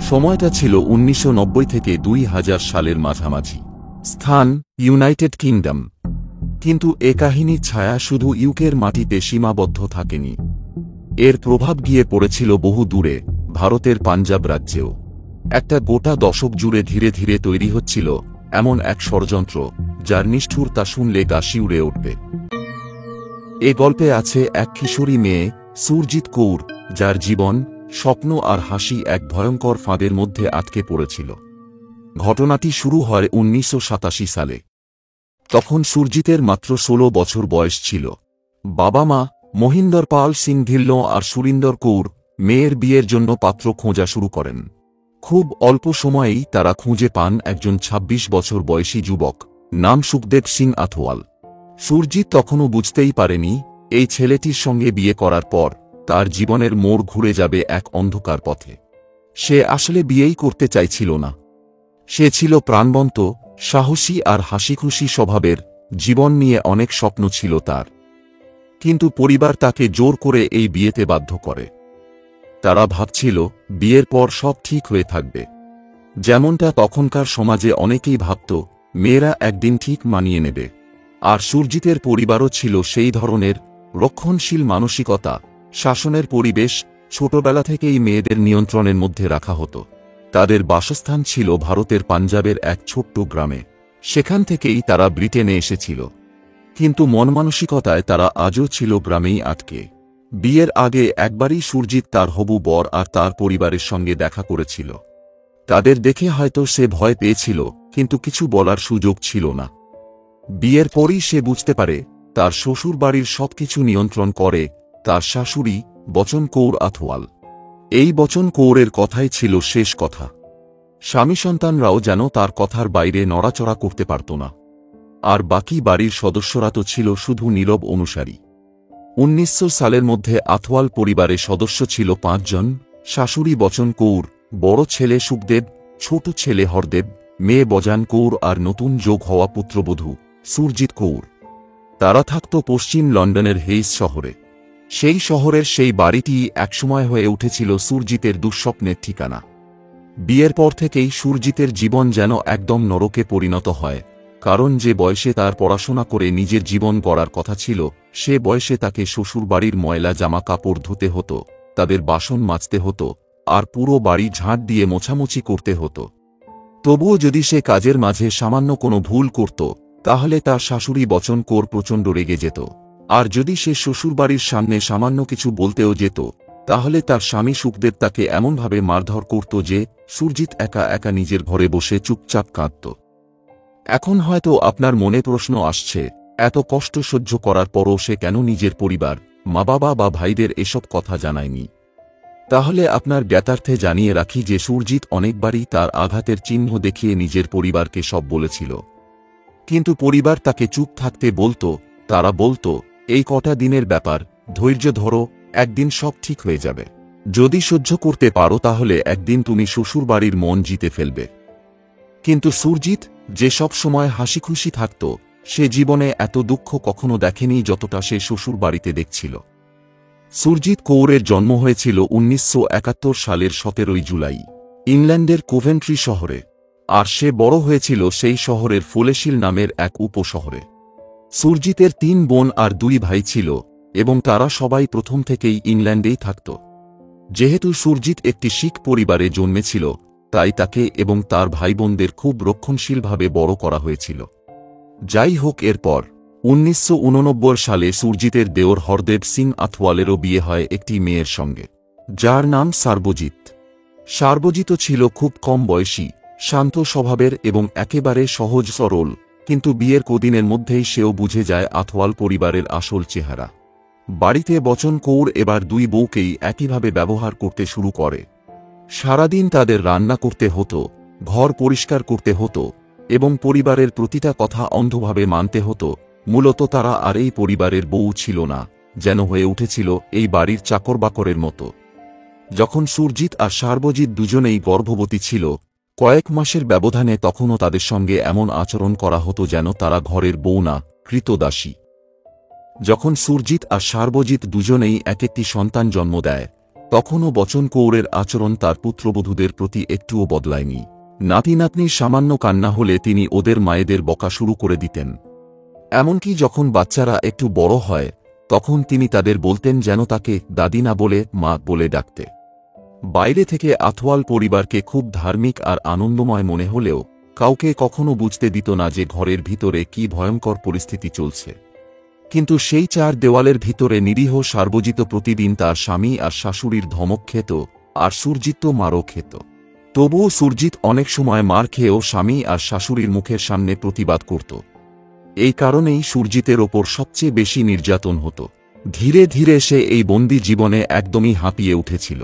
সময়টা ছিল 1990 থেকে 2000 সালের মাঝামাঝি। স্থান ইউনাইটেড কিংডম। কিন্তু এ কাহিনীর ছায়া শুধু ইউকের মাটিতে সীমাবদ্ধ থাকেনি। এর প্রভাব গিয়ে পড়েছিল বহু দূরে, ভারতের পাঞ্জাব রাজ্যেও। একটা গোটা দশক জুড়ে ধীরে ধীরে তৈরি হচ্ছিল এমন এক ষড়যন্ত্র, যার নিষ্ঠুরতা শুনলে গা শিউরে উঠবে। এ গল্পে আছে এক কিশোরী মেয়ে, সুরজিৎ কৌর, যার জীবন, স্বপ্ন আর হাসি এক ভয়ঙ্কর ফাঁদের মধ্যে আটকে পড়েছিল। ঘটনাটি শুরু হয় 1987 সালে। তখন সুরজিতের মাত্র 16 বছর বয়স ছিল। বাবা মা মহিন্দর পাল সিং ধিল্লো আর সুরিন্দর কৌর মেয়ের বিয়ের জন্য পাত্র খোঁজা শুরু করেন। খুব অল্প সময়েই তারা খুঁজে পান একজন 26 বছর বয়সী যুবক, নাম সুখদেব সিং আথওয়াল। সুরজিৎ তখনও বুঝতেই পারেনি এই ছেলেটির সঙ্গে বিয়ে করার পর তার জীবনের মোড় ঘুরে যাবে এক অন্ধকার পথে। সে আসলে বিয়েই করতে চাইছিল না। সে ছিল প্রাণবন্ত, সাহসী আর হাসিখুশি স্বভাবের, জীবন নিয়ে অনেক স্বপ্ন ছিল তার। কিন্তু পরিবার তাকে জোর করে এই বিয়েতে বাধ্য করে। তারা ভাবছিল বিয়ের পর সব ঠিক হয়ে থাকবে, যেমনটা তখনকার সমাজে অনেকেই ভাবত, মেয়েরা একদিন ঠিক মানিয়ে নেবে। আর সুরজিতের পরিবারও ছিল সেই ধরনের, রক্ষণশীল মানসিকতা, শাসনের পরিবেশ, ছোটবেলা থেকেই মেয়েদের নিয়ন্ত্রণের মধ্যে রাখা হতো। তাদের বাসস্থান ছিল ভারতের পাঞ্জাবের এক ছোট্ট গ্রামে। সেখান থেকেই তারা ব্রিটেনে এসেছিল। কিন্তু মন মানসিকতায় তারা আজও ছিল গ্রামেই আটকে। বিয়ের আগে একবারই সুরজিৎ তার হবু বর আর তার পরিবারের সঙ্গে দেখা করেছিল। তাদের দেখে হয়তো সে ভয় পেয়েছিল, কিন্তু কিছু বলার সুযোগ ছিল না। বিয়ের পরই সে বুঝতে পারে তার শ্বশুর বাড়ির সবকিছু নিয়ন্ত্রণ করে তার শাশুড়ি বচন কৌর আথওয়াল। এই বচন কৌরের কথাই ছিল শেষ কথা। স্বামী সন্তানরাও যেন তার কথার বাইরে নড়াচড়া করতে পারত না। আর বাকি বাড়ির সদস্যরা তো ছিল শুধু নীরব অনুসারী। 1900 সালের মধ্যে আথওয়াল পরিবারের সদস্য ছিল 5 জন: শাশুড়ি বচন কৌর, বড় ছেলে সুখদেব, ছোট ছেলে হরদেব, মেয়ে বজান কৌর আর নতুন যোগ হওয়া পুত্রবধূ সুরজিৎ কৌর। তারা থাকত পশ্চিম লন্ডনের হেইস শহরে। সেই শহরের সেই বাড়িটি একসময় হয়ে উঠেছিল সুরজিতের দুঃস্বপ্নের ঠিকানা। বিয়ের পর থেকেই সুরজিতের জীবন যেন একদম নরকে পরিণত হয়, কারণ যে বয়সে তার পড়াশোনা করে নিজের জীবন গড়ার কথা ছিল, সে বয়সে তাকে শ্বশুরবাড়ির ময়লা জামা কাপড় ধুতে হতো, তাদের বাসন মাজতে হতো, আর পুরো বাড়ি ঝাঁট দিয়ে মোছামুছি করতে হতো। তবুও যদি সে কাজের মাঝে সামান্য কোনো ভুল করত, তাহলে তার শাশুড়ি বচন কৌর প্রচণ্ড রেগে যেত। আর যদি সে শ্বশুরবাড়ির সামনে সামান্য কিছু বলতেও যেত, তাহলে তার স্বামী সুখদেব তাকে এমনভাবে মারধর করত যে সুরজিৎ একা একা নিজের ঘরে বসে চুপচাপ কাঁদত। এখন হয়তো আপনার মনে প্রশ্ন আসছে, এত কষ্ট সহ্য করার পরও সে কেন নিজের পরিবার, মা বাবা বা ভাইদের এসব কথা জানায়নি? তাহলে আপনার জ্ঞাতার্থে জানিয়ে রাখি যে সুরজিৎ অনেকবারই তার আঘাতের চিহ্ন দেখিয়ে নিজের পরিবারকে সব বলেছিল। কিন্তু পরিবার তাকে চুপ থাকতে বলত। তারা বলত, এই কটা দিনের ব্যাপার, ধৈর্য ধরো, একদিন সব ঠিক হয়ে যাবে। যদি সহ্য করতে পারো তাহলে একদিন তুমি শ্বশুরবাড়ির মন জিতে ফেলবে। কিন্তু সুরজিৎ, যে সব সময় হাসিখুশি থাকত, সে জীবনে এত দুঃখ কখনো দেখেনি যতটা সে শ্বশুরবাড়িতে দেখছিল। সুরজিৎ কৌরের জন্ম হয়েছিল 1971 সালের 17 জুলাই ইংল্যান্ডের কোভেন্ট্রি শহরে। আর সে বড় হয়েছিল সেই শহরের ফোলেশিল নামের এক উপশহরে। সুরজিতের 3 বোন আর 2 ভাই ছিল, এবং তারা সবাই প্রথম থেকেই ইংল্যান্ডেই থাকত। যেহেতু সুরজিৎ একটি শিখ পরিবারে জন্মেছিল, তাই তাকে এবং তার ভাইবোনদের খুব রক্ষণশীলভাবে বড় করা হয়েছিল। যাই হোক, এরপর 1989 সালে সুরজিতের দেওর হরদেব সিং আথওয়ালেরও বিয়ে হয় একটি মেয়ের সঙ্গে, যার নাম সার্বজিৎ। সার্বজিতও ছিল খুব কম বয়সী, শান্ত স্বভাবের এবং একেবারে সহজ সরল। কিন্তু বিয়ের কদিনের মধ্যেই সেও বুঝে যায় আথওয়াল পরিবারের আসল চেহারা। বাড়িতে বচন কৌর এবার 2 বউকেই একইভাবে ব্যবহার করতে শুরু করে। সারাদিন তাদের রান্না করতে হতো, ঘর পরিষ্কার করতে হতো, এবং পরিবারের প্রতিটা কথা অন্ধভাবে মানতে হতো। মূলত তারা আর এই পরিবারের বউ ছিল না, যেন হয়ে উঠেছিল এই বাড়ির চাকরবাকরের মতো। যখন সুরজিৎ আর সার্বজিৎ দুজনেই গর্ভবতী ছিল, কয়েক মাসের ব্যবধানে তখনও তাদের সঙ্গে এমন আচরণ করা হতো যেন তারা ঘরের বউ না, কৃতদাসী। যখন সুরজিৎ আর সার্বজিৎ দুজনেই এক একটি সন্তান জন্ম দেয়, তখনও বচন কৌরের আচরণ তার পুত্রবধূদের প্রতি একটুও বদলায়নি। নাতি নাতনির সামান্য কান্না হলে তিনি ওদের মায়েদের বকা শুরু করে দিতেন। এমনকি যখন বাচ্চারা একটু বড় হয় তখন তিনি তাদের বলতেন যেন তাকে দাদি না বলে মা বলে ডাকতে। বাইরে থেকে আথওয়াল পরিবারকে খুব ধার্মিক আর আনন্দময় মনে হলেও কাউকে কখনো বুঝতে দিত না যে ঘরের ভিতরে কি ভয়ঙ্কর পরিস্থিতি চলছে। কিন্তু সেই চার দেওয়ালের ভিতরে নিরীহ সার্বজিত প্রতিদিন তার স্বামী আর শাশুড়ির ধমক খেত, আর সুরজিৎ তো মারও খেত। তবুও সুরজিৎ অনেক সময় মার খেয়েও স্বামী আর শাশুড়ির মুখের সামনে প্রতিবাদ করত। এই কারণেই সুরজিতের ওপর সবচেয়ে বেশি নির্যাতন হতো। ধীরে ধীরে সে এই বন্দি জীবনে একদমই হাঁপিয়ে উঠেছিল।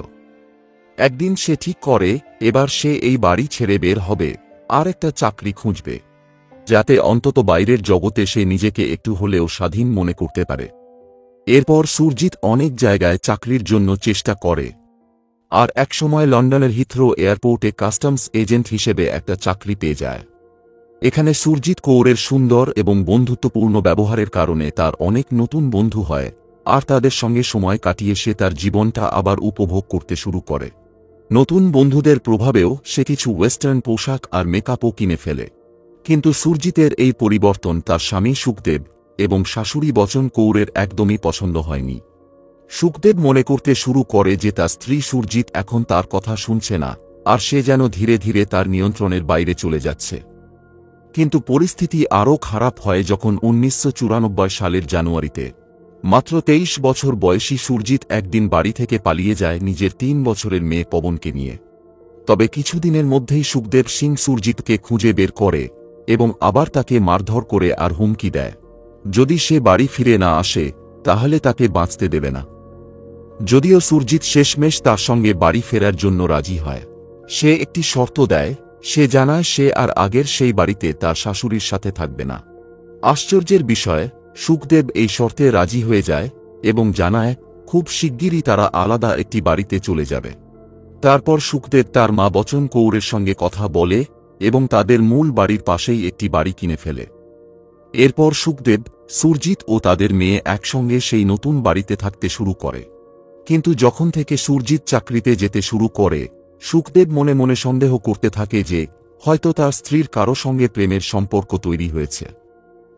একদিন সে ঠিক করে এবার সে এই বাড়ি ছেড়ে বের হবে, আর একটা চাকরি খুঁজবে, যাতে অন্তত বাইরের জগতে সে নিজেকে একটু হলেও স্বাধীন মনে করতে পারে। এরপর সুরজিৎ অনেক জায়গায় চাকরির জন্য চেষ্টা করে, আর একসময় লন্ডনের হিথ্রো এয়ারপোর্টে কাস্টমস এজেন্ট হিসেবে একটা চাকরি পেয়ে যায়। এখানে সুরজিৎ কৌরের সুন্দর এবং বন্ধুত্বপূর্ণ ব্যবহারের কারণে তার অনেক নতুন বন্ধু হয়, আর তাদের সঙ্গে সময় কাটিয়ে সে তার জীবনটা আবার উপভোগ করতে শুরু করে। নতুন বন্ধুদের প্রভাবেও সে কিছু ওয়েস্টার্ন পোশাক আর মেকআপও কিনে ফেলে। কিন্তু সুরজিতের এই পরিবর্তন তার স্বামী সুখদেব এবং শাশুড়ি বচন কৌরের একদমই পছন্দ হয়নি। সুখদেব মনে করতে শুরু করে যে তার স্ত্রী সুরজিৎ এখন তার কথা শুনছে না, আর সে যেন ধীরে ধীরে তার নিয়ন্ত্রণের বাইরে চলে যাচ্ছে। কিন্তু পরিস্থিতি আরও খারাপ হয় যখন 1994 সালের জানুয়ারিতে মাত্র 23 বছর বয়সী সুরজিৎ একদিন বাড়ি থেকে পালিয়ে যায় নিজের 3 বছরের মেয়ে পবনকে নিয়ে। তবে কিছুদিনের মধ্যেই সুখদেব সিং সুরজিৎকে খুঁজে বের করে এবং আবার তাকে মারধর করে আর হুমকি দেয়, যদি সে বাড়ি ফিরে না আসে তাহলে তাকে বাঁচতে দেবে না। যদিও সুরজিৎ শেষমেশ তার সঙ্গে বাড়ি ফেরার জন্য রাজি হয়। সে একটি শর্ত দেয়, সে জানায় সে আর আগের সেই বাড়িতে তার শাশুড়ির সাথে থাকবে না। আশ্চর্যের বিষয়, সুখদেব এই শর্তে রাজি হয়ে যায় এবং জানায় খুব শিগগিরই তারা আলাদা একটি বাড়িতে চলে যাবে। তারপর সুখদেব তার মা বচন কৌরের সঙ্গে কথা বলে এবং তাদের মূল বাড়ির পাশেই একটি বাড়ি কিনে ফেলে। এরপর সুখদেব, সুরজিৎ ও তাদের মেয়ে একসঙ্গে সেই নতুন বাড়িতে থাকতে শুরু করে। কিন্তু যখন থেকে সুরজিৎ চাকরিতে যেতে শুরু করে, সুখদেব মনে মনে সন্দেহ করতে থাকে যে হয়তো তার স্ত্রীর কারো সঙ্গে প্রেমের সম্পর্ক তৈরি হয়েছে।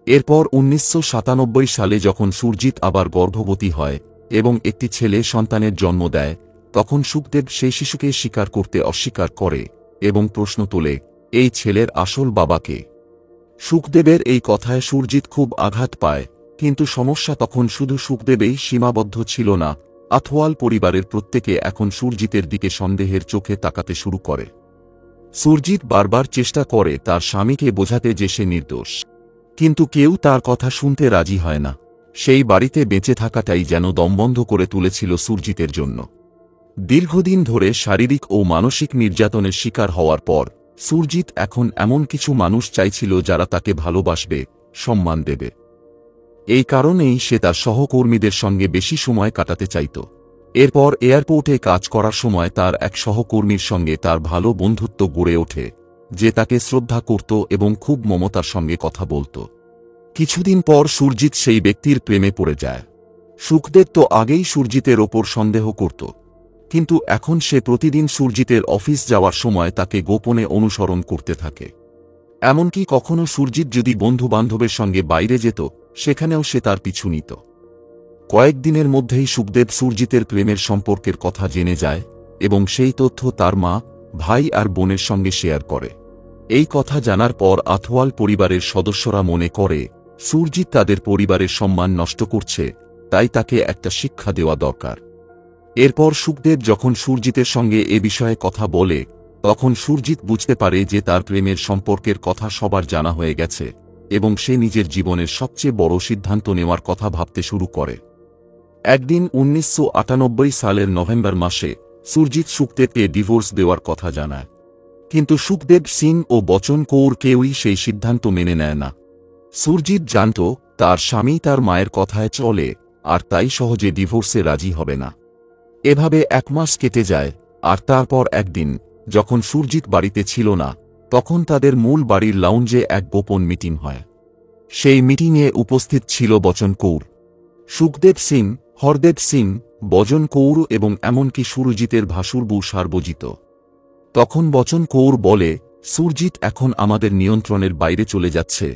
এরপর 1997 সালে যখন সুরজিৎ আবার গর্ভবতী হয় এবং একটি ছেলে সন্তানের জন্ম দেয়, তখন সুখদেব সেই শিশুকে স্বীকার করতে অস্বীকার করে এবং প্রশ্ন তোলে, এই ছেলের আসল বাবা কে? সুখদেবের এই কথায় সুরজিৎ খুব আঘাত পায়, কিন্তু সমস্যা তখন শুধু সুখদেবেই সীমাবদ্ধ ছিল না। আথওয়াল পরিবারের প্রত্যেকে এখন সুরজিতের দিকে সন্দেহের চোখে তাকাতে শুরু করে। সুরজিৎ বারবার চেষ্টা করে তার স্বামীকে বোঝাতে যে সে নির্দোষ, কিন্তু কেউ তার কথা শুনতে রাজি হয় না। সেই বাড়িতে বেঁচে থাকাটাই যেন দমবন্ধ করে তুলেছিল সুরজিতের জন্য। দীর্ঘদিন ধরে শারীরিক ও মানসিক নির্যাতনের শিকার হওয়ার পর সুরজিৎ এখন এমন কিছু মানুষ চাইছিল যারা তাকে ভালোবাসবে, সম্মান দেবে। এই কারণেই সে তার সহকর্মীদের সঙ্গে বেশি সময় কাটাতে চাইত। এরপর এয়ারপোর্টে কাজ করার সময় তার এক সহকর্মীর সঙ্গে তার ভালো বন্ধুত্ব গড়ে ওঠে, যে তাকে শ্রদ্ধা করত এবং খুব মমতার সঙ্গে কথা বলত। কিছুদিন পর সুরজিৎ সেই ব্যক্তির প্রেমে পড়ে যায়। সুখদেব তো আগেই সুরজিতের ওপর সন্দেহ করত, কিন্তু এখন সে প্রতিদিন সুরজিতের অফিস যাওয়ার সময় তাকে গোপনে অনুসরণ করতে থাকে। এমনকি কখনো সুরজিৎ যদি বন্ধু-বান্ধবের সঙ্গে বাইরে যেত, সেখানেও সে তার পিছু নিত। কয়েকদিনের মধ্যেই সুখদেব সুরজিতের প্রেমের সম্পর্কের কথা জেনে যায় এবং সেই তথ্য তার মা, ভাই আর বোনের সঙ্গে শেয়ার করে। এই কথা জানার পর আথওয়াল পরিবারের সদস্যরা মনে করে সুরজিৎ তাদের পরিবারের সম্মান নষ্ট করছে, তাই তাকে একটা শিক্ষা দেওয়া দরকার। এরপর সুখদেব যখন সুরজিতের সঙ্গে এ বিষয়ে কথা বলে, তখন সুরজিৎ বুঝতে পারে যে তার প্রেমের সম্পর্কের কথা সবার জানা হয়ে গেছে এবং সে নিজের জীবনের সবচেয়ে বড় সিদ্ধান্ত নেওয়ার কথা ভাবতে শুরু করে। একদিন 1998 সালের নভেম্বর মাসে সুরজিৎ সুখদেবকে ডিভোর্স দেওয়ার কথা জানায়, কিন্তু সুখদেব সিং ও বচন কৌর কেউই সেই সিদ্ধান্ত মেনে নেয় না। সুরজিৎ জানত তার স্বামী তার মায়ের কথায় চলে, আর তাই সহজে ডিভোর্সে রাজি হবে না। এভাবে 1 মাস কেটে যায়, আর তারপর একদিন যখন সুরজিৎ বাড়িতে ছিল না, তখন তাদের মূল বাড়ির লাউঞ্জে এক গোপন মিটিং হয়। সেই মিটিংয়ে উপস্থিত ছিল বচন কৌর, সুখদেব সিং, হরদেব সিং, বচন কৌর এবং এমনকি সুরজিতের ভাসুরবু সার্বজিত। তখন বচন কৌর বলে, সুরজিৎ এখন আমাদের নিয়ন্ত্রণের বাইরে চলে যাচ্ছে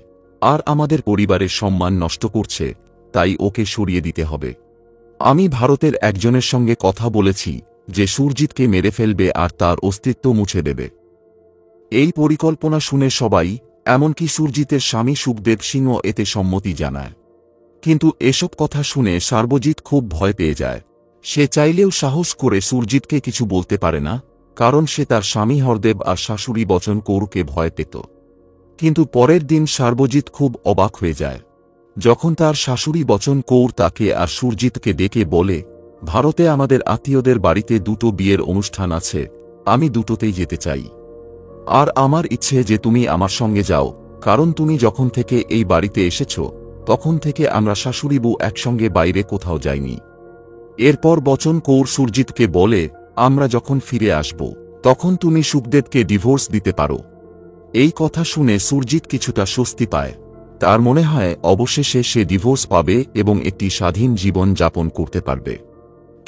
আর আমাদের পরিবারের সম্মান নষ্ট করছে, তাই ওকে সরিয়ে দিতে হবে। আমি ভারতের একজনের সঙ্গে কথা বলেছি যে সুরজিৎকে মেরে ফেলবে আর তার অস্তিত্ব মুছে দেবে। এই পরিকল্পনা শুনে সবাই, এমনকি সুরজিতের স্বামী সুখদেব সিংহ এতে সম্মতি জানায়। কিন্তু এসব কথা শুনে সার্বজিৎ খুব ভয় পেয়ে যায়। সে চাইলেও সাহস করে সুরজিৎকে কিছু বলতে পারে না, কারণ সে তার স্বামী হরদেব আর শাশুড়ি বচন কৌরকে ভয় পেত। কিন্তু পরের দিন সার্বজিৎ খুব অবাক হয়ে যায় যখন তার শাশুড়ি বচন কৌর তাকে আর সুরজিৎকে ডেকে বলে, ভারতে আমাদের আত্মীয়দের বাড়িতে দুটো বিয়ের অনুষ্ঠান আছে, আমি দুটোতেই যেতে চাই। আর আমার ইচ্ছে যে তুমি আমার সঙ্গে যাও, কারণ তুমি যখন থেকে এই বাড়িতে এসেছ তখন থেকে আমরা শাশুড়ি বউ একসঙ্গে বাইরে কোথাও যাইনি। এরপর বচন কৌর সুরজিৎকে বলে, আমরা যখন ফিরে আসব তখন তুমি সুখদেবকে ডিভোর্স দিতে পারো। এই কথা শুনে সুরজিৎ কিছুটা স্বস্তি পায়। তার মনে হয় অবশেষে সে ডিভোর্স পাবে এবং একটি স্বাধীন জীবন যাপন করতে পারবে।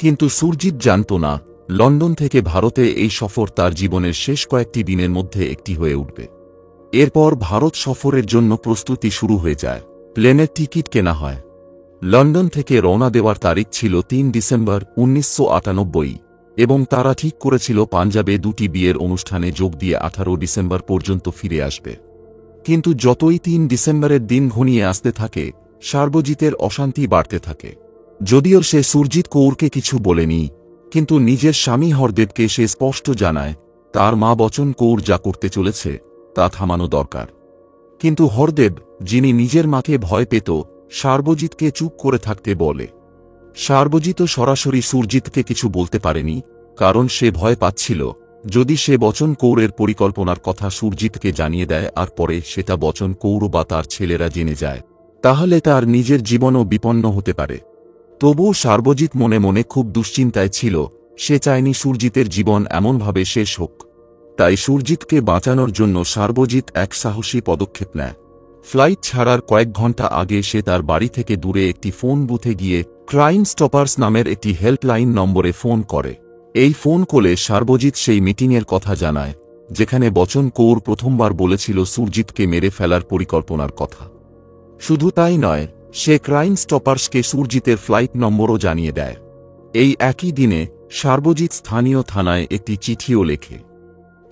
কিন্তু সুরজিৎ জানত না, লন্ডন থেকে ভারতে এই সফর তার জীবনের শেষ কয়েকটি দিনের মধ্যে একটি হয়ে উঠবে। এরপর ভারত সফরের জন্য প্রস্তুতি শুরু হয়ে যায়। প্লেনের টিকিট কেনা হয়। লন্ডন থেকে রওনা দেওয়ার তারিখ ছিল ৩ ডিসেম্বর ১৯৯৮ এবং তারা ঠিক করেছিল পাঞ্জাবে দুটি বিয়ের অনুষ্ঠানে যোগ দিয়ে ১৮ ডিসেম্বর পর্যন্ত ফিরে আসবে। কিন্তু যতই ৩ ডিসেম্বরের দিন ঘনিয়ে আসতে থাকে, সার্বজিতের অশান্তি বাড়তে থাকে। যদিও সে সুরজিৎ কৌরকে কিছু বলেনি, কিন্তু নিজের স্বামী হরদেবকে সে স্পষ্ট জানায় তার মা বচন কৌর যা করতে চলেছে তা থামানো দরকার। কিন্তু হরদেব, যিনি নিজের মাকে ভয় পেত, সার্বজিৎকে চুপ করে থাকতে বলে। সার্বজিৎও সরাসরি সুরজিৎকে কিছু বলতে পারেনি, কারণ সে ভয় পাচ্ছিল যদি সে বচন কৌরের পরিকল্পনার কথা সুরজিৎকে জানিয়ে দেয় আর পরে সেটা বচন কৌর বা তার ছেলেরা জেনে যায়, তাহলে তার নিজের জীবনও বিপন্ন হতে পারে। তবুও সার্বজিৎ মনে মনে খুব দুশ্চিন্তায় ছিল। সে চায়নি সুরজিতের জীবন এমনভাবে শেষ হোক। তাই সুরজিৎকে বাঁচানোর জন্য সার্বজিৎ এক সাহসী পদক্ষেপ নেয়। ফ্লাইট ছাড়ার কয়েক ঘন্টা আগে সে তার বাড়ি থেকে দূরে একটি ফোন বুথে গিয়ে ক্রাইম স্টপার্স নামের একটি হেল্পলাইন নম্বরে ফোন করে। এই ফোন কলে সার্বজিৎ সেই মিটিংয়ের কথা জানায়, যেখানে বচন কৌর প্রথমবার বলেছিল সুরজিৎকে মেরে ফেলার পরিকল্পনার কথা। শুধু তাই নয়, সে ক্রাইম স্টপার্সকে সুরজিতের ফ্লাইট নম্বরও জানিয়ে দেয়। এই একই দিনে সার্বজিৎ স্থানীয় থানায় একটি চিঠিও লেখে।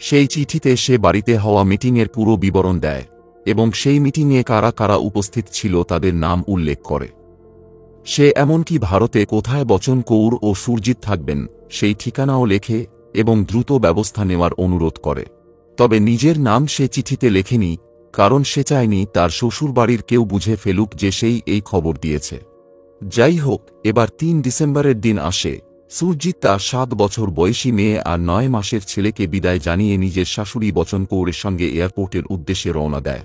সেই চিঠিতে সে বাড়িতে হওয়া মিটিংয়ের পুরো বিবরণ দেয় এবং সেই মিটিংয়ে কারা কারা উপস্থিত ছিল তাদের নাম উল্লেখ করে। সে এমনকি ভারতে কোথায় বচন কৌর ও সুরজিৎ থাকবেন সেই ঠিকানাও লেখে এবং দ্রুত ব্যবস্থা নেওয়ার অনুরোধ করে। তবে নিজের নাম সে চিঠিতে লেখেনি, কারণ সে চায়নি তার শ্বশুরবাড়ির কেউ বুঝে ফেলুক যে সেই এই খবর দিয়েছে। যাই হোক, এবার ৩ ডিসেম্বরের দিন আসে। সুরজিৎ তার ৭ বছর বয়সী মেয়ে আর ৯ মাসের ছেলেকে বিদায় জানিয়ে নিজের শাশুড়ি বচন কৌরের সঙ্গে এয়ারপোর্টের উদ্দেশ্যে রওনা দেয়।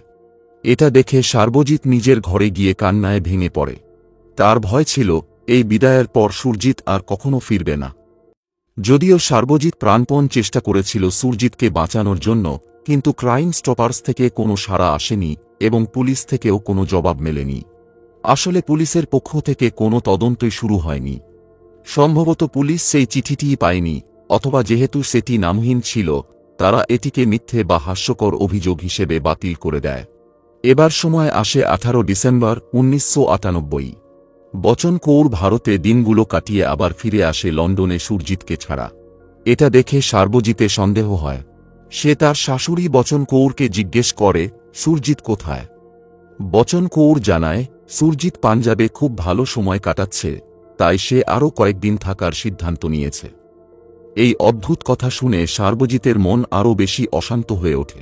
এটা দেখে সার্বজিৎ নিজের ঘরে গিয়ে কান্নায় ভেঙে পড়ে। তার ভয় ছিল এই বিদায়ের পর সুরজিৎ আর কখনো ফিরবে না। যদিও সার্বজিৎ প্রাণপণ চেষ্টা করেছিল সুরজিৎকে বাঁচানোর জন্য, কিন্তু ক্রাইম স্টপার্স থেকে কোনো সাড়া আসেনি এবং পুলিশ থেকেও কোনো জবাব মেলেনি। আসলে পুলিশের পক্ষ থেকে কোনো তদন্তই শুরু হয়নি। সম্ভবত পুলিশ সেই চিঠিটিই পায়নি, অথবা যেহেতু সেটি নামহীন ছিল, তারা এটিকে মিথ্যে বা হাস্যকর অভিযোগ হিসেবে বাতিল করে দেয়। এবার সময় আসে ১৮ ডিসেম্বর ১৯৯৮। বচন কৌর ভারতে দিনগুলো কাটিয়ে আবার ফিরে আসে লন্ডনে সুরজিৎকে ছাড়া। এটা দেখে সার্বজিতে সন্দেহ হয়। সে তার শাশুড়ি বচন কৌরকে জিজ্ঞেস করে, সুরজিৎ কোথায়? বচন কৌর জানায়, সুরজিৎ পাঞ্জাবে খুব ভালো সময় কাটাচ্ছে, তাই সে আরও কয়েকদিন থাকার সিদ্ধান্ত নিয়েছে। এই অদ্ভুত কথা শুনে সার্বজিতের মন আরও বেশি অশান্ত হয়ে ওঠে।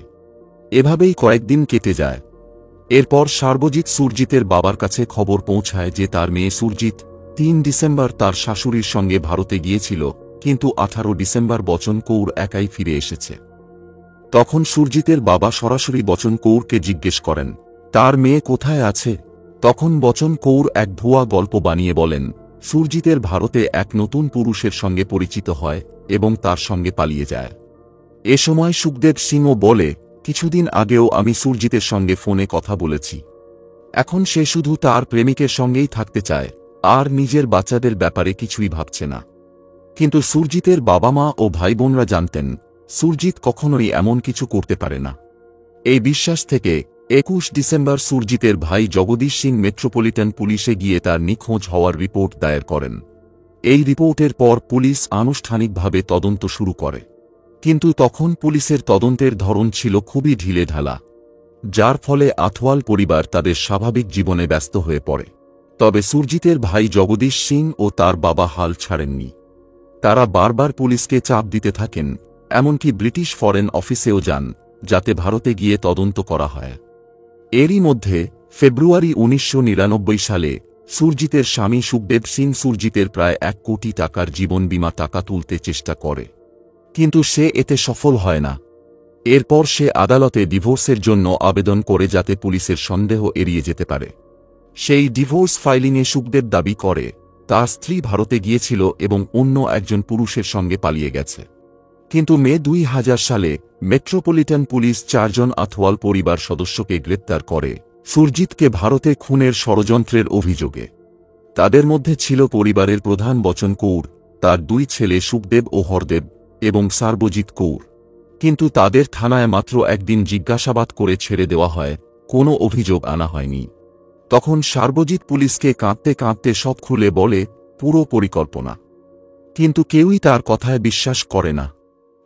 এভাবেই কয়েকদিন কেটে যায়। এরপর সার্বজিৎ সুরজিতের বাবার কাছে খবর পৌঁছায় যে তার মেয়ে সুরজিৎ ৩ ডিসেম্বর তার শাশুড়ির সঙ্গে ভারতে গিয়েছিল, কিন্তু ১৮ ডিসেম্বর বচন কৌর একাই ফিরে এসেছে। তখন সুরজিতের বাবা সরাসরি বচন কৌরকে জিজ্ঞেস করেন, তার মেয়ে কোথায় আছে? তখন বচন কৌর এক ভুয়া গল্প বানিয়ে বলেন, সুরজিতের ভারতে এক নতুন পুরুষের সঙ্গে পরিচিত হয় এবং তার সঙ্গে পালিয়ে যায়। এ সময় সুখদেব সিংহ বলে, কিছুদিন আগেও আমি সুরজিতের সঙ্গে ফোনে কথা বলেছি। এখন সে শুধু তার প্রেমিকের সঙ্গেই থাকতে চায় আর নিজের বাচ্চাদের ব্যাপারে কিছুই ভাবছে না। কিন্তু সুরজিতের বাবা মা ও ভাইবোনরা জানতেন সুরজিৎ কখনোই এমন কিছু করতে পারে না। এই বিশ্বাস থেকে 21 ডিসেম্বর সুরজিতের ভাই জগদীশ সিং মেট্রোপলিটন পুলিশে গিয়ে তার নিখোঁজ হওয়ার রিপোর্ট দায়ের করেন। এই রিপোর্টের পর পুলিশ আনুষ্ঠানিকভাবে তদন্ত শুরু করে। কিন্তু তখন পুলিশের তদন্তের ধরন ছিল খুবই ঢিলেঢালা, যার ফলে আথওয়াল পরিবার তাদের স্বাভাবিক জীবনে ব্যস্ত হয়ে পড়ে। তবে সুরজিতের ভাই জগদীশ সিং ও তার বাবা হাল ছাড়েননি। তারা বারবার পুলিশকে চাপ দিতে থাকেন, এমনকি ব্রিটিশ ফরেন অফিসেও যান যাতে ভারতে গিয়ে তদন্ত করা হয়। এরই মধ্যে ফেব্রুয়ারি 1999 সালে সুরজিতের স্বামী সুখদেব সিং সুরজিতের প্রায় 1 কোটি টাকার জীবন বীমা টাকা তুলতে চেষ্টা করে, কিন্তু সে এতে সফল হয় না। এরপর সে আদালতে ডিভোর্সের জন্য আবেদন করে যাতে পুলিশের সন্দেহ এড়িয়ে যেতে পারে। সেই ডিভোর্স ফাইলিংয়ে সুখদেব দাবি করে তার স্ত্রী ভারতে গিয়েছিল এবং অন্য একজন পুরুষের সঙ্গে পালিয়ে গেছে। কিন্তু মে 2000 সালে মেট্রোপলিটন পুলিশ 4 জন আথওয়াল পরিবার সদস্যকে গ্রেপ্তার করে সুরজিৎকে ভারতে খুনের ষড়যন্ত্রের অভিযোগে। তাদের মধ্যে ছিল পরিবারের প্রধান বচন কৌর, তার 2 ছেলে সুখদেব ও হরদেব এবং সার্বজিৎ কৌর। কিন্তু তাদের থানায় মাত্র একদিন জিজ্ঞাসাবাদ করে ছেড়ে দেওয়া হয়, কোনো অভিযোগ আনা হয়নি। তখন সার্বজিৎ পুলিশকে কাঁদতে কাঁদতে সব খুলে বলে পুরো পরিকল্পনা, কিন্তু কেউই তার কথায় বিশ্বাস করে না।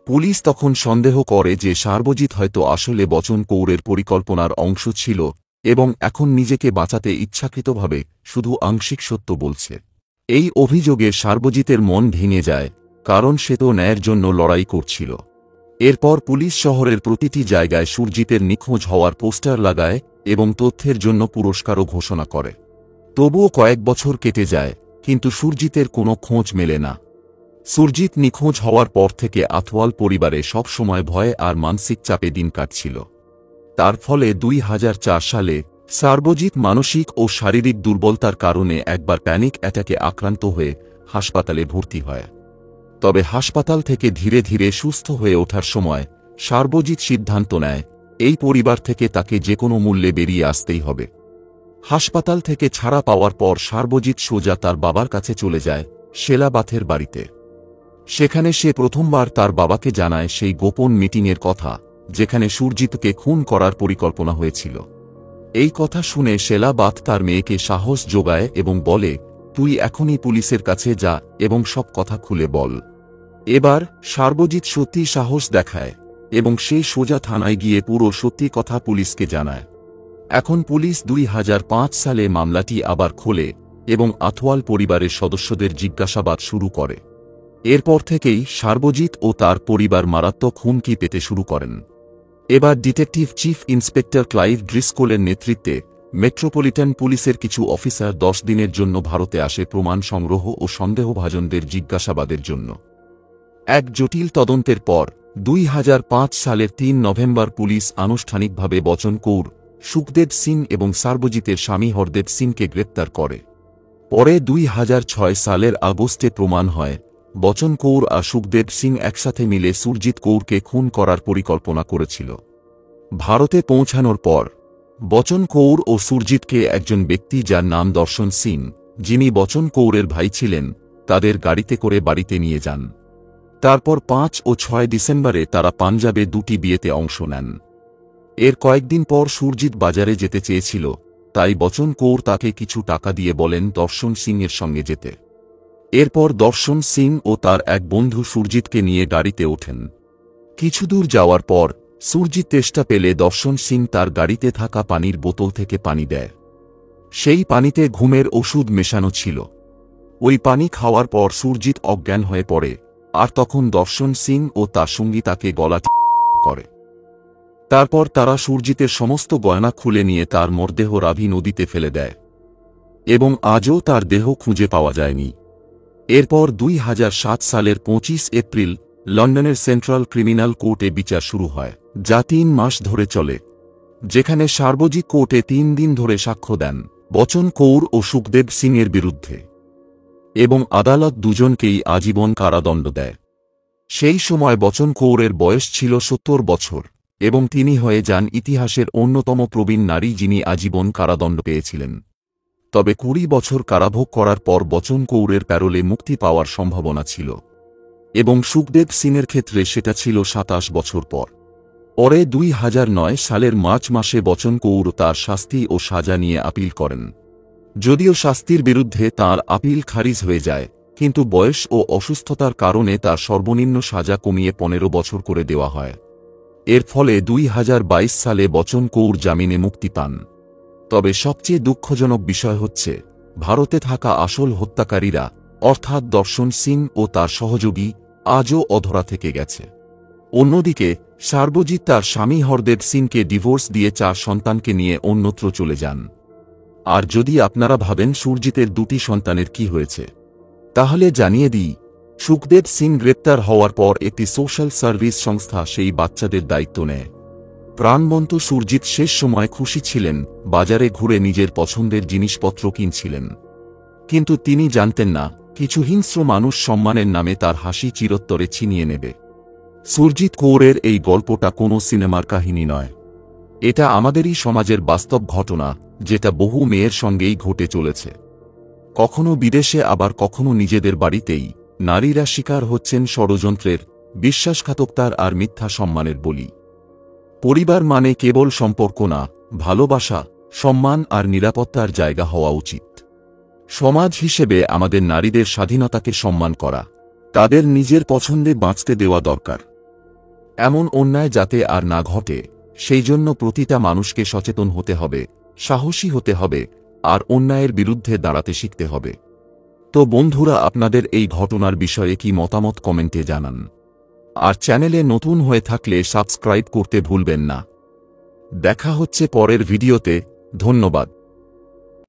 পুলিশ তখন সন্দেহ করে যে সার্বজিৎ হয়তো আসলে বচন কৌরের পরিকল্পনার অংশ ছিল এবং এখন নিজেকে বাঁচাতে ইচ্ছাকৃতভাবে শুধু আংশিক সত্য বলছে। এই অভিযোগে সার্বজিতের মন ভেঙে যায়, কারণ সে তো ন্যায়ের জন্য লড়াই করছিল। এরপর পুলিশ শহরের প্রতিটি জায়গায় সুরজিতের নিখোঁজ হওয়ার পোস্টার লাগায় এবং তথ্যের জন্য পুরস্কারও ঘোষণা করে। তবুও কয়েক বছর কেটে যায়, কিন্তু সুরজিতের কোনো খোঁজ মেলে না। সুরজিৎ নিখোঁজ হওয়ার পর থেকে আথওয়াল পরিবারে সব সময় ভয়ে আর মানসিক চাপে দিন কাটছিল। তার ফলে 2004 সালে সার্বজিৎ মানসিক ও শারীরিক দুর্বলতার কারণে একবার প্যানিক অ্যাটাকে আক্রান্ত হয়ে হাসপাতালে ভর্তি হয়। তবে হাসপাতাল থেকে ধীরে ধীরে সুস্থ হয়ে ওঠার সময় সার্বজিৎ সিদ্ধান্ত নেয় এই পরিবার থেকে তাকে যে কোনো মূল্যে বেরিয়ে আসতেই হবে। হাসপাতাল থেকে ছাড়া পাওয়ার পর সার্বজিৎ সোজা তার বাবার কাছে চলে যায়, শেলাবাথের বাড়িতে। সেখানে সে প্রথমবার তার বাবাকে জানায় সেই গোপন মিটিংয়ের কথা যেখানে সুরজিৎকে খুন করার পরিকল্পনা হয়েছিল। এই কথা শুনে শেলাবাথ তার মেয়েকে সাহস যোগায় এবং বলে, তুই এখনই পুলিশের কাছে যা এবং সব কথা খুলে বল। এবার সার্বজিৎ সত্যি সাহস দেখায় এবং সে সোজা থানায় গিয়ে পুরো সত্যি কথা পুলিশকে জানায়। এখন পুলিশ 2005 সালে মামলাটি আবার খোলে এবং আথওয়াল পরিবারের সদস্যদের জিজ্ঞাসাবাদ শুরু করে। এরপর থেকেই সার্বজিৎ ও তার পরিবার মারাত্মক হুমকি পেতে শুরু করেন। এবার ডিটেকটিভ চিফ ইন্সপেক্টর ক্লাইভ ড্রিসকোলের নেতৃত্বে মেট্রোপলিটন পুলিশের কিছু অফিসার 10 দিনের জন্য ভারতে আসে প্রমাণ সংগ্রহ ও সন্দেহভাজনদের জিজ্ঞাসাবাদের জন্য। এক জটিল তদন্তের পর 2005 সালের 3 নভেম্বর পুলিশ আনুষ্ঠানিকভাবে বচন কৌর, সুখদেব সিং এবং সার্বজিতের স্বামী হরদেব সিংকে গ্রেপ্তার করে। পরে 2006 সালের আগস্টে প্রমাণ হয় বচন কৌর আর সুখদেব সিং একসাথে মিলে সুরজিৎ কৌরকে খুন করার পরিকল্পনা করেছিল। ভারতে পৌঁছানোর পর বচন কৌর ও সুরজিৎকে একজন ব্যক্তি যার নাম দর্শন সিং, যিনি বচন কৌরের ভাই ছিলেন, তাদের গাড়িতে করে বাড়িতে নিয়ে যান। তারপর 5 ও 6 ডিসেম্বরে তারা পাঞ্জাবে 2টি বিয়েতে অংশ নেন। এর কয়েকদিন পর সুরজিৎ বাজারে যেতে চেয়েছিল, তাই বচন কৌর তাকে কিছু টাকা দিয়ে বলেন দর্শন সিংয়ের সঙ্গে যেতে। এরপর দর্শন সিং ও তার এক বন্ধু সুরজিৎকে নিয়ে গাড়িতে ওঠেন। কিছুদূর যাওয়ার পর সুরজিৎ তেষ্টা পেলে দর্শন সিং তার গাড়িতে থাকা পানির বোতল থেকে পানি দেয়। সেই পানিতে ঘুমের ওষুধ মেশানো ছিল। ওই পানি খাওয়ার পর সুরজিৎ অজ্ঞান হয়ে পড়ে, আর তখন দর্শন সিং ও তার সঙ্গী তাকে গলা করে। তারপর তারা সুরজিতের সমস্ত গয়না খুলে নিয়ে তার মরদেহ রাভি নদীতে ফেলে দেয় এবং আজও তার দেহ খুঁজে পাওয়া যায়নি। এরপর 2007 সালের 25 এপ্রিল লন্ডনের সেন্ট্রাল ক্রিমিনাল কোর্টে বিচার শুরু হয়, যা 3 মাস ধরে চলে, যেখানে সার্বজিৎ কোর্টে 3 দিন ধরে সাক্ষ্য দেন বচন কৌর ও সুখদেব সিংয়ের বিরুদ্ধে এবং আদালত দুজনকেই আজীবন কারাদণ্ড দেয়। সেই সময় বচন কৌরের বয়স ছিল 70 বছর এবং তিনি হয়ে যান ইতিহাসের অন্যতম প্রবীণ নারী যিনি আজীবন কারাদণ্ড পেয়েছিলেন। তবে 20 বছর কারাভোগ করার পর বচন কৌরের প্যারোলে মুক্তি পাওয়ার সম্ভাবনা ছিল এবং সুখদেব সিংয়ের ক্ষেত্রে সেটা ছিল 27 বছর পর। পরে 2009 সালের মার্চ মাসে বচন কৌর তার শাস্তি ও সাজা নিয়ে আপিল করেন। যদিও শাস্তির বিরুদ্ধে তার আপিল খারিজ হয়ে যায়, কিন্তু বয়স ও অসুস্থতার কারণে তার সর্বনিম্ন সাজা কমিয়ে 15 বছর করে দেওয়া হয়। এর ফলে 2022 সালে বচন কৌর জামিনে মুক্তি পান। তবে সবচেয়ে দুঃখজনক বিষয় হচ্ছে, ভারতে থাকা আসল হত্যাকারীরা অর্থাৎ দর্শন সিং ও তার সহযোগী আজও অধরা থেকে গেছে। অন্যদিকে সার্বজিৎ তার স্বামী হরদেব সিংকে ডিভোর্স দিয়ে 4 সন্তানকে নিয়ে অন্যত্র চলে যান। আর যদি আপনারা ভাবেন সুরজিতের 2টি সন্তানের কি হয়েছে, তাহলে জানিয়ে দিই, সুখদেব সিং গ্রেপ্তার হওয়ার পর একটি সোশ্যাল সার্ভিস সংস্থা সেই বাচ্চাদের দায়িত্ব নেয়। প্রাণবন্ত সুরজিৎ শেষ সময় খুশি ছিলেন, বাজারে ঘুরে নিজের পছন্দের জিনিসপত্র কিনছিলেন। কিন্তু তিনি জানতেন না, কিছু হিংস্র মানুষ সম্মানের নামে তার হাসি চিরতরে ছিনিয়ে নেবে। সুরজিৎ কৌরের এই গল্পটা কোনো সিনেমার কাহিনী নয়। এটা আমাদেরই সমাজের বাস্তব ঘটনা, যেটা বহু মেয়ের সঙ্গেই ঘটে চলেছে। কখনো বিদেশে, আবার কখনো নিজেদের বাড়িতেই নারীরা শিকার হচ্ছেন ষড়যন্ত্রের, বিশ্বাসঘাতকতার আর মিথ্যা সম্মানের বলি। পরিবার মানে কেবল সম্পর্ক না, ভালোবাসা, সম্মান আর নিরাপত্তার জায়গা হওয়া উচিত। সমাজ হিসেবে আমাদের নারীদের স্বাধীনতাকে সম্মান করা, তাদের নিজের পছন্দে বাঁচতে দেওয়া দরকার। এমন অন্যায় যাতে আর না ঘটে, সেই জন্য প্রতিটা মানুষকে সচেতন হতে হবে, সাহসী হতে হবে আর অন্যায়ের বিরুদ্ধে দাঁড়াতে শিখতে হবে। তো বন্ধুরা, আপনাদের এই ঘটনার বিষয়ে কি মতামত কমেন্টে জানান। আর চ্যানেলে নতুন হয়ে থাকলে সাবস্ক্রাইব করতে ভুলবেন না। দেখা হচ্ছে পরের ভিডিওতে। ধন্যবাদ।